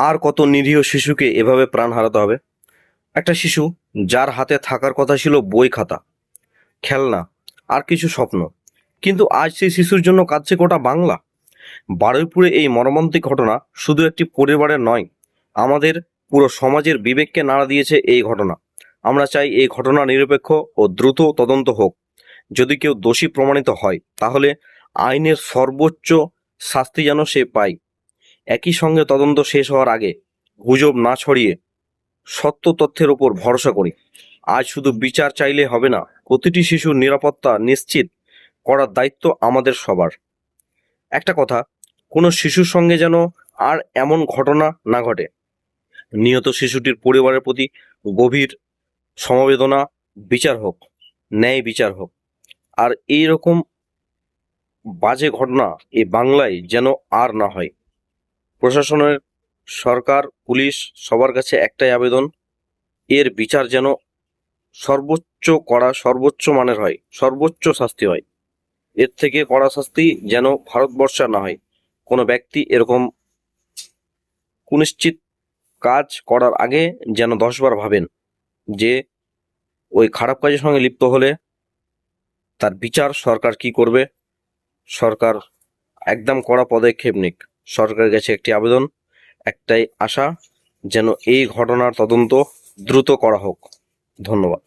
আর কত নিরীহ শিশুকে এভাবে প্রাণ হারাতে হবে? একটা শিশু যার হাতে থাকার কথা ছিল বই খাতা, খেলনা আর কিছু স্বপ্ন, কিন্তু আজ সেই শিশুর জন্য কাঁদছে গোটা বাংলা। বারুইপুরে এই মর্মান্তিক ঘটনা শুধু একটি পরিবারের নয়, আমাদের পুরো সমাজের বিবেককে নাড়া দিয়েছে এই ঘটনা। আমরা চাই এই ঘটনা নিরপেক্ষ ও দ্রুত তদন্ত হোক। যদি কেউ দোষী প্রমাণিত হয় তাহলে আইনের সর্বোচ্চ শাস্তি যেন সে পায়। একই সঙ্গে তদন্ত শেষ হওয়ার আগে গুজব না ছড়িয়ে সত্য তথ্যের উপর ভরসা করি। আজ শুধু বিচার চাইলে হবে না, প্রতিটি শিশুর নিরাপত্তা নিশ্চিত করার দায়িত্ব আমাদের সবার। একটা কথা, কোনো শিশুর সঙ্গে যেন আর এমন ঘটনা না ঘটে। নিহত শিশুটির পরিবারের প্রতি গভীর সমবেদনা। বিচার হোক, ন্যায় বিচার হোক। আর এই রকম বাজে ঘটনা এই বাংলায় যেন আর না হয়। প্রশাসনের, সরকার, পুলিশ সবার কাছে একটাই আবেদন, এর বিচার যেন সর্বোচ্চ কড়া, সর্বোচ্চ মানের হয়, সর্বোচ্চ শাস্তি হয়। এর থেকে কড়া শাস্তি যেন ভারতবর্ষে না হয়। কোনো ব্যক্তি এরকম কুনিশ্চিত কাজ করার আগে যেন 10 বার ভাবেন যে ওই খারাপ কাজের সঙ্গে লিপ্ত হলে তার বিচার সরকার কি করবে। সরকার একদম কড়া পদক্ষেপ নিক। সরকারের কাছে একটি আবেদন, একটাই আশা, যেন এই ঘটনার তদন্ত দ্রুত করা হোক। ধন্যবাদ।